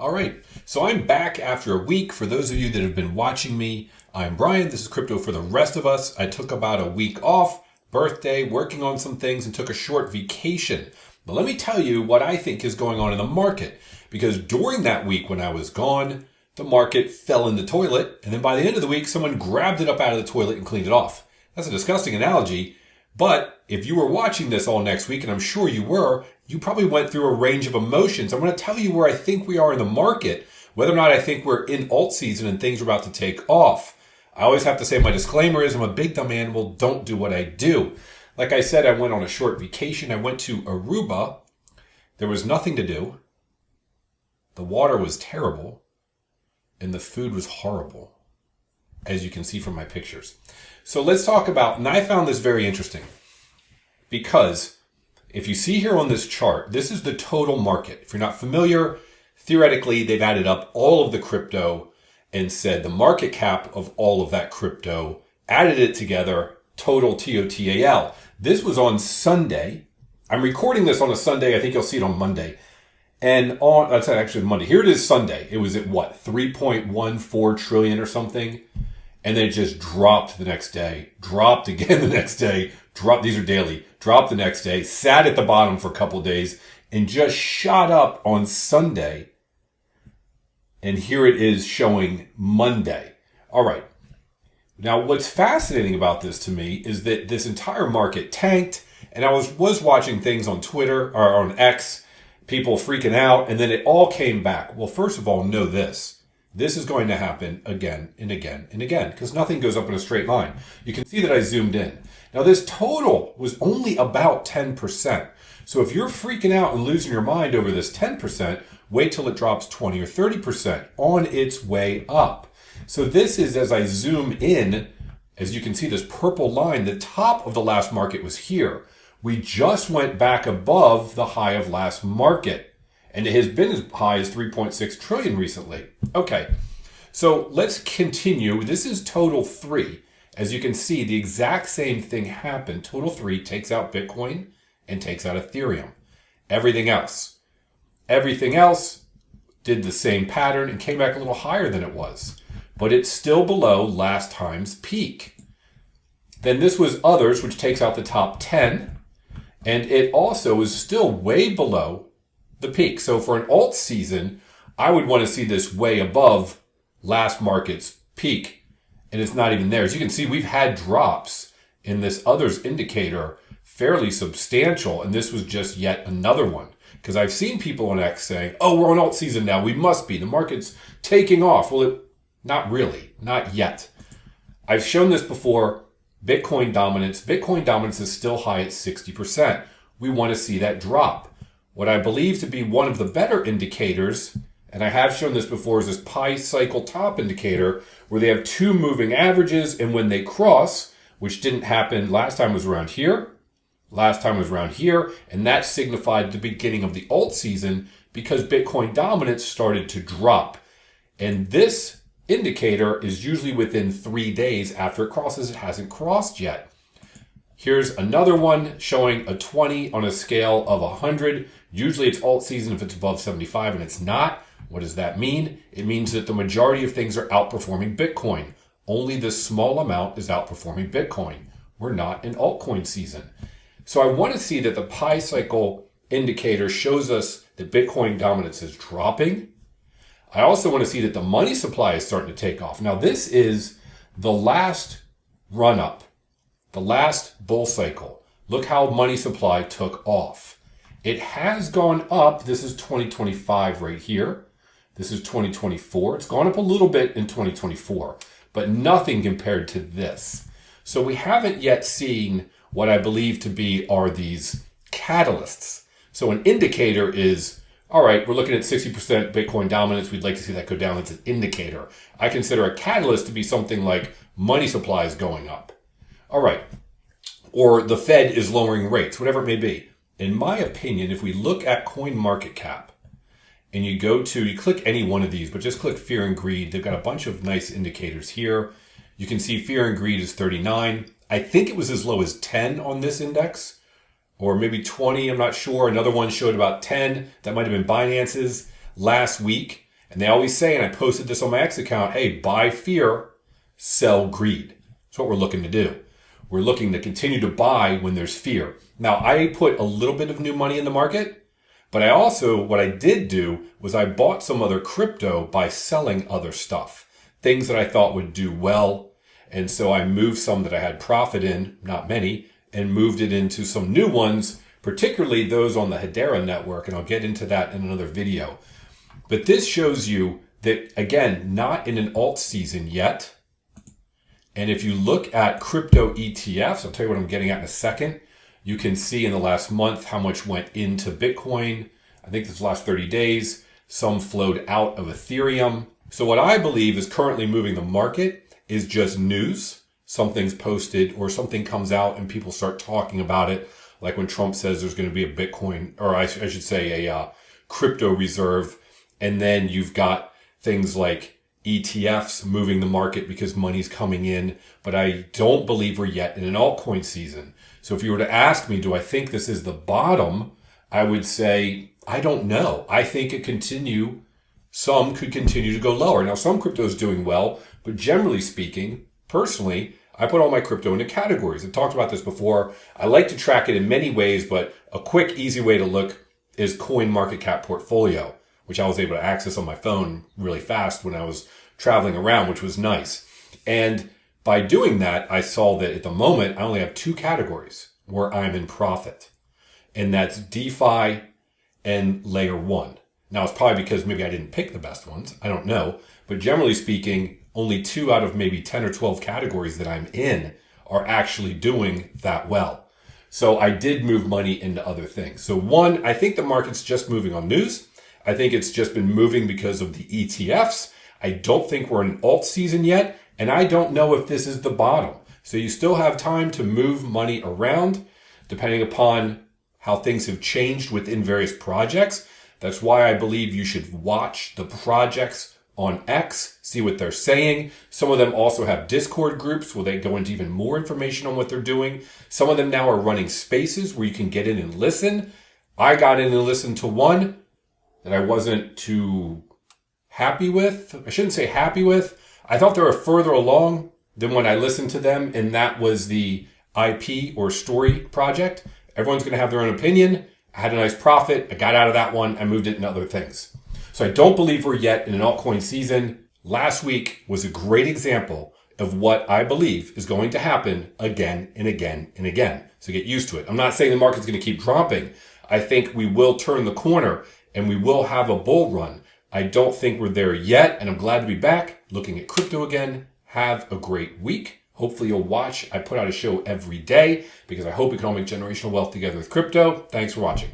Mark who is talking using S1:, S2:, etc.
S1: All right, so I'm back after a week. For those of you that have been watching me, I'm Brian. This is Crypto for the Rest of Us. I took about a week off, birthday, working on some things, and took a short vacation. But let me tell you what I think is going on in the market. Because during that week when I was gone, the market fell in the toilet. And then by the end of the week, someone grabbed it up out of the toilet and cleaned it off. That's a disgusting analogy. But if you were watching this all next week, and I'm sure you were, you probably went through a range of emotions. I'm going to tell you where I think we are in the market, whether or not I think we're in alt season and things are about to take off. I always have to say my disclaimer is I'm a big dumb animal, don't do what I do. Like I said, I went on a short vacation. I went to Aruba. There was nothing to do. The water was terrible. And the food was horrible, as you can see from my pictures. So let's talk about, and I found this very interesting, because if you see here on this chart, this is the total market. If you're not familiar, theoretically, they've added up all of the crypto and said the market cap of all of that crypto, added it together, total TOTAL. This was on Sunday. I'm recording this on a Sunday. I think you'll see it on Monday. And that's actually Monday. Here it is Sunday. It was at what? 3.14 trillion or something. And then it just dropped the next day, dropped again the next day, dropped. These are daily, dropped the next day, sat at the bottom for a couple of days and just shot up on Sunday. And here it is showing Monday. All right. Now, what's fascinating about this to me is that this entire market tanked, and I was watching things on Twitter or on X, people freaking out, and then it all came back. Well, first of all, know this. This is going to happen again and again and again because nothing goes up in a straight line. You can see that I zoomed in. Now, this total was only about 10%. So if you're freaking out and losing your mind over this 10%, wait till it drops 20 or 30% on its way up. So this is, as I zoom in, as you can see this purple line, the top of the last market was here. We just went back above the high of last market. And it has been as high as 3.6 trillion recently. Okay, so let's continue. This is total 3. As you can see, the exact same thing happened. Total 3 takes out Bitcoin and takes out Ethereum. Everything else did the same pattern and came back a little higher than it was. But it's still below last time's peak. Then this was others, which takes out the top 10. And it also is still way below the peak. So for an alt season, I would want to see this way above last market's peak. And it's not even there. As you can see, we've had drops in this others indicator fairly substantial. And this was just yet another one. Because I've seen people on X saying, oh, we're on alt season now. We must be. The market's taking off. Well, not really. Not yet. I've shown this before. Bitcoin dominance. Bitcoin dominance is still high at 60%. We want to see that drop. What I believe to be one of the better indicators, and I have shown this before, is this pi cycle top indicator, where they have 2 moving averages, and when they cross, which didn't happen last time was around here, last time was around here, and that signified the beginning of the alt season because Bitcoin dominance started to drop. And this indicator is usually within 3 days after it crosses. It hasn't crossed yet. Here's another one showing a 20 on a scale of 100. Usually it's alt season if it's above 75 and it's not. What does that mean? It means that the majority of things are outperforming Bitcoin. Only this small amount is outperforming Bitcoin. We're not in altcoin season. So I want to see that the pi cycle indicator shows us that Bitcoin dominance is dropping. I also want to see that the money supply is starting to take off. Now this is the last run up. The last bull cycle. Look how money supply took off. It has gone up. This is 2025 right here. This is 2024. It's gone up a little bit in 2024, but nothing compared to this. So we haven't yet seen what I believe to be are these catalysts. So an indicator is, all right, we're looking at 60% Bitcoin dominance. We'd like to see that go down. It's an indicator. I consider a catalyst to be something like money supply is going up. All right. Or the Fed is lowering rates, whatever it may be. In my opinion, if we look at CoinMarketCap and you click any one of these, but just click fear and greed. They've got a bunch of nice indicators here. You can see fear and greed is 39. I think it was as low as 10 on this index, or maybe 20. I'm not sure. Another one showed about 10. That might have been Binance's last week. And they always say, and I posted this on my X account, hey, buy fear, sell greed. That's what we're looking to do. We're looking to continue to buy when there's fear. Now, I put a little bit of new money in the market, but I also, what I did do was I bought some other crypto by selling other stuff, things that I thought would do well. And so I moved some that I had profit in, not many, and moved it into some new ones, particularly those on the Hedera network. And I'll get into that in another video. But this shows you that, again, not in an alt season yet. And if you look at crypto ETFs, I'll tell you what I'm getting at in a second. You can see in the last month how much went into Bitcoin. I think this last 30 days, some flowed out of Ethereum. So what I believe is currently moving the market is just news. Something's posted or something comes out and people start talking about it. Like when Trump says there's going to be a Bitcoin, or I should say a crypto reserve. And then you've got things like ETFs moving the market because money's coming in. But I don't believe we're yet in an altcoin season. So if you were to ask me, do I think this is the bottom? I would say, I don't know. I think some could continue to go lower. Now, some crypto is doing well, but generally speaking, personally, I put all my crypto into categories. I've talked about this before. I like to track it in many ways, but a quick, easy way to look is Coin Market Cap Portfolio, which I was able to access on my phone really fast when I was traveling around, which was nice. And by doing that, I saw that at the moment, I only have 2 categories where I'm in profit. And that's DeFi and Layer 1. Now, it's probably because maybe I didn't pick the best ones. I don't know. But generally speaking, only 2 out of maybe 10 or 12 categories that I'm in are actually doing that well. So I did move money into other things. So one, I think the market's just moving on news. I think it's just been moving because of the ETFs. I don't think we're in alt season yet. And I don't know if this is the bottom. So you still have time to move money around depending upon how things have changed within various projects. That's why I believe you should watch the projects on X, see what they're saying. Some of them also have Discord groups where they go into even more information on what they're doing. Some of them now are running spaces where you can get in and listen. I got in and listened to one that I wasn't too happy with. I shouldn't say happy with. I thought they were further along than when I listened to them, and that was the IP or story project. Everyone's going to have their own opinion. I had a nice profit. I got out of that one. I moved it in other things. So I don't believe we're yet in an altcoin season. Last week was a great example of what I believe is going to happen again and again and again. So get used to it. I'm not saying the market's going to keep dropping. I think we will turn the corner and we will have a bull run. I don't think we're there yet, and I'm glad to be back looking at crypto again. Have a great week. Hopefully you'll watch. I put out a show every day because I hope we can all make generational wealth together with crypto. Thanks for watching.